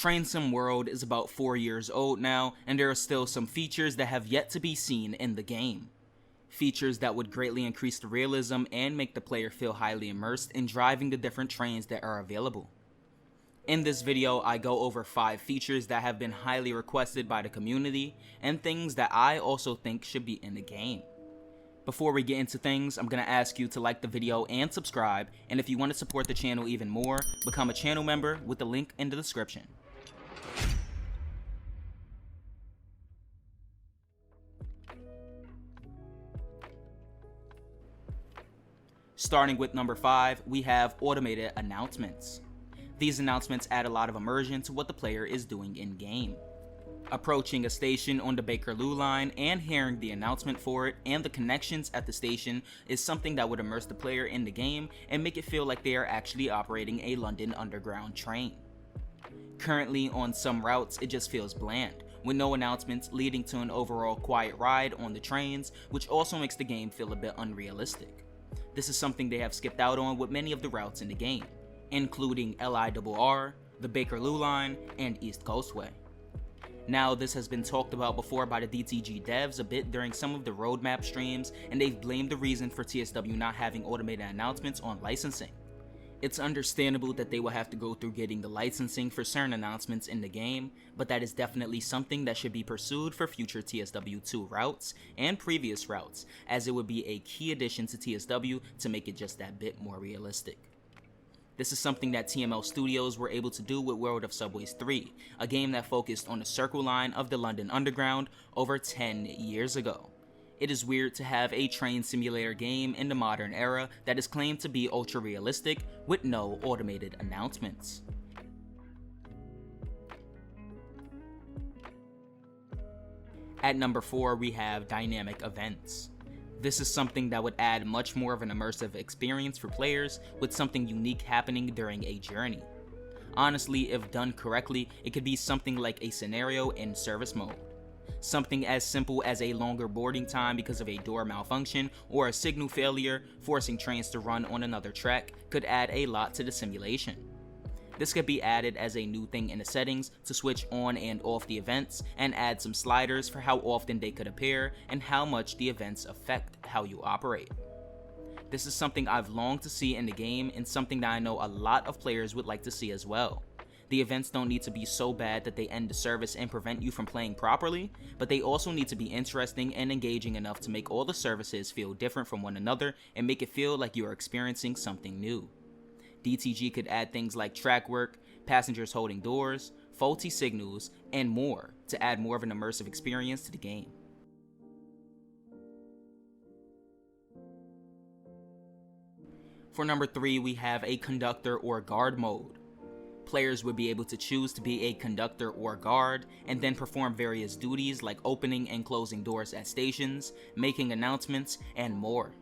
Train Sim World is about 4 years old now, and there are still some features that have yet to be seen in the game. Features that would greatly increase the realism and make the player feel highly immersed in driving the different trains that are available. In this video, I go over 5 features that have been highly requested by the community, and things that I also think should be in the game. Before we get into things, I'm going to ask you to like the video and subscribe, and if you want to support the channel even more, become a channel member with the link in the description. Starting with number 5, we have automated announcements. These announcements add a lot of immersion to what the player is doing in-game. Approaching a station on the Bakerloo line and hearing the announcement for it and the connections at the station is something that would immerse the player in the game and make it feel like they are actually operating a London Underground train. Currently, on some routes, it just feels bland, with no announcements, leading to an overall quiet ride on the trains, which also makes the game feel a bit unrealistic. This is something they have skipped out on with many of the routes in the game, including LIRR, the Bakerloo line, and East Coastway. Now, this has been talked about before by the DTG devs a bit during some of the roadmap streams, and they've blamed the reason for TSW not having automated announcements on licensing. It's understandable that they will have to go through getting the licensing for certain announcements in the game, but that is definitely something that should be pursued for future TSW2 routes and previous routes, as it would be a key addition to TSW to make it just that bit more realistic. This is something that TML Studios were able to do with World of Subways 3, a game that focused on the Circle Line of the London Underground over 10 years ago. It is weird to have a train simulator game in the modern era that is claimed to be ultra realistic with no automated announcements. At number 4, we have dynamic events. This is something that would add much more of an immersive experience for players, with something unique happening during a journey. Honestly, if done correctly, it could be something like a scenario in service mode. Something as simple as a longer boarding time because of a door malfunction or a signal failure, forcing trains to run on another track, could add a lot to the simulation. This could be added as a new thing in the settings to switch on and off the events, and add some sliders for how often they could appear and how much the events affect how you operate. This is something I've longed to see in the game, and something that I know a lot of players would like to see as well. The events don't need to be so bad that they end the service and prevent you from playing properly, but they also need to be interesting and engaging enough to make all the services feel different from one another and make it feel like you are experiencing something new. DTG could add things like track work, passengers holding doors, faulty signals, and more to add more of an immersive experience to the game. For number 3, we have a conductor or guard mode. Players would be able to choose to be a conductor or guard, and then perform various duties like opening and closing doors at stations, making announcements, and more.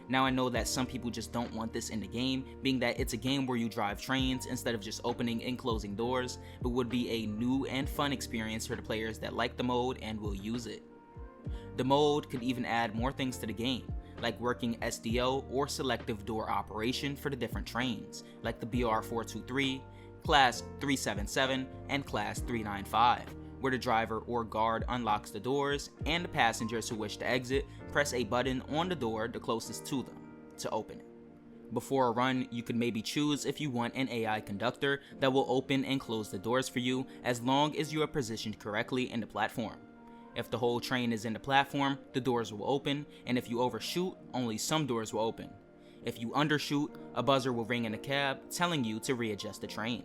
Now, I know that some people just don't want this in the game, being that it's a game where you drive trains instead of just opening and closing doors, but would be a new and fun experience for the players that like the mode and will use it. The mode could even add more things to the game, like working SDO or selective door operation for the different trains, like the BR423, Class 377, and Class 395, where the driver or guard unlocks the doors and the passengers who wish to exit press a button on the door the closest to them to open it. Before a run, you could maybe choose if you want an AI conductor that will open and close the doors for you as long as you are positioned correctly in the platform. If the whole train is in the platform, the doors will open, and if you overshoot, only some doors will open. If you undershoot, a buzzer will ring in the cab telling you to readjust the train.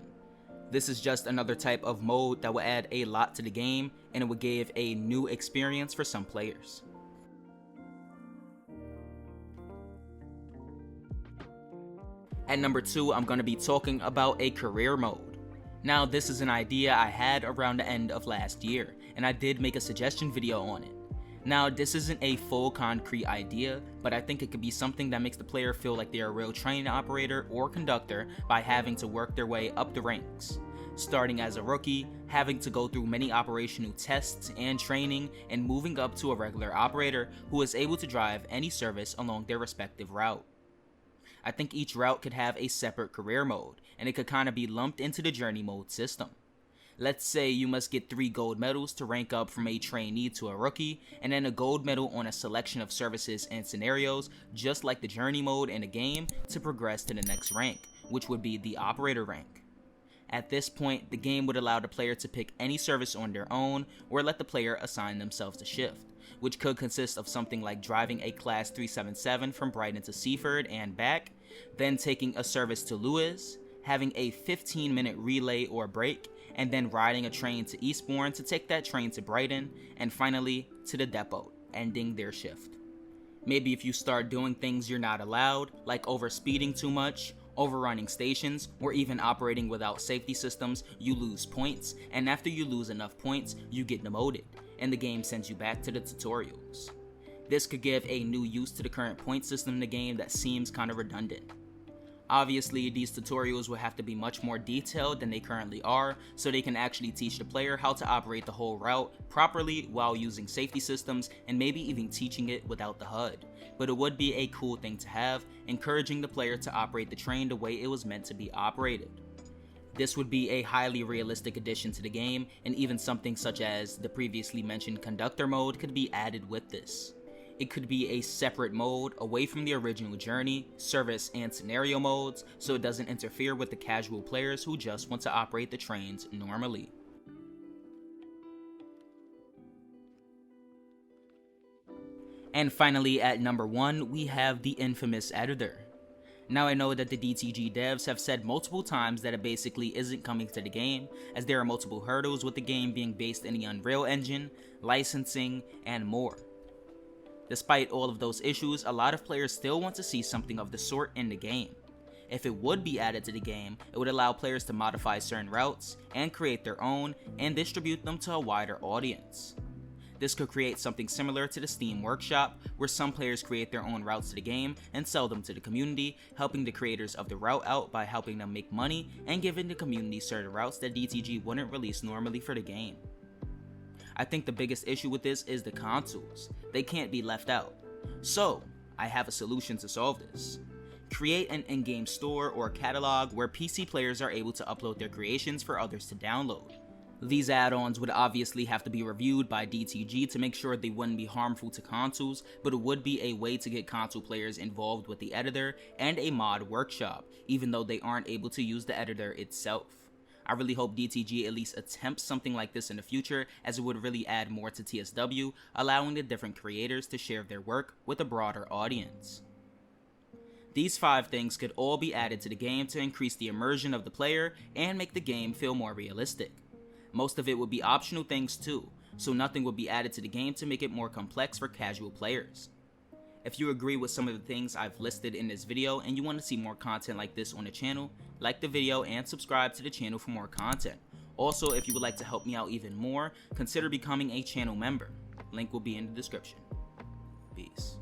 This is just another type of mode that will add a lot to the game, and it would give a new experience for some players. At number 2, I'm going to be talking about a career mode. Now, this is an idea I had around the end of last year, and I did make a suggestion video on it. Now, this isn't a full concrete idea, but I think it could be something that makes the player feel like they're a real train operator or conductor by having to work their way up the ranks. Starting as a rookie, having to go through many operational tests and training, and moving up to a regular operator who is able to drive any service along their respective route. I think each route could have a separate career mode, and it could kind of be lumped into the journey mode system. Let's say you must get 3 gold medals to rank up from a trainee to a rookie, and then a gold medal on a selection of services and scenarios, just like the journey mode in a game, to progress to the next rank, which would be the operator rank. At this point, the game would allow the player to pick any service on their own, or let the player assign themselves a shift, which could consist of something like driving a class 377 from Brighton to Seaford and back, then taking a service to Lewis, having a 15-minute relay or break, and then riding a train to Eastbourne to take that train to Brighton, and finally to the depot, ending their shift. Maybe if you start doing things you're not allowed, like overspeeding too much, overrunning stations, or even operating without safety systems, you lose points, and after you lose enough points, you get demoted, and the game sends you back to the tutorials. This could give a new use to the current point system in the game that seems kinda redundant. Obviously, these tutorials will have to be much more detailed than they currently are, so they can actually teach the player how to operate the whole route properly while using safety systems, and maybe even teaching it without the HUD. But it would be a cool thing to have, encouraging the player to operate the train the way it was meant to be operated. This would be a highly realistic addition to the game, and even something such as the previously mentioned Conductor mode could be added with this. It could be a separate mode away from the original journey, service, and scenario modes, so it doesn't interfere with the casual players who just want to operate the trains normally. And finally, at number 1, we have the infamous editor. Now I know that the DTG devs have said multiple times that it basically isn't coming to the game, as there are multiple hurdles with the game being based in the Unreal Engine, licensing, and more. Despite all of those issues, a lot of players still want to see something of the sort in the game. If it would be added to the game, it would allow players to modify certain routes, and create their own, and distribute them to a wider audience. This could create something similar to the Steam Workshop, where some players create their own routes to the game and sell them to the community, helping the creators of the route out by helping them make money and giving the community certain routes that DTG wouldn't release normally for the game. I think the biggest issue with this is the consoles. They can't be left out. So, I have a solution to solve this. Create an in-game store or catalog where PC players are able to upload their creations for others to download. These add-ons would obviously have to be reviewed by DTG to make sure they wouldn't be harmful to consoles, but it would be a way to get console players involved with the editor and a mod workshop, even though they aren't able to use the editor itself. I really hope DTG at least attempts something like this in the future, as it would really add more to TSW, allowing the different creators to share their work with a broader audience. These 5 things could all be added to the game to increase the immersion of the player and make the game feel more realistic. Most of it would be optional things too, so nothing would be added to the game to make it more complex for casual players. If you agree with some of the things I've listed in this video and you want to see more content like this on the channel, like the video and subscribe to the channel for more content. Also, if you would like to help me out even more, consider becoming a channel member. Link will be in the description. Peace.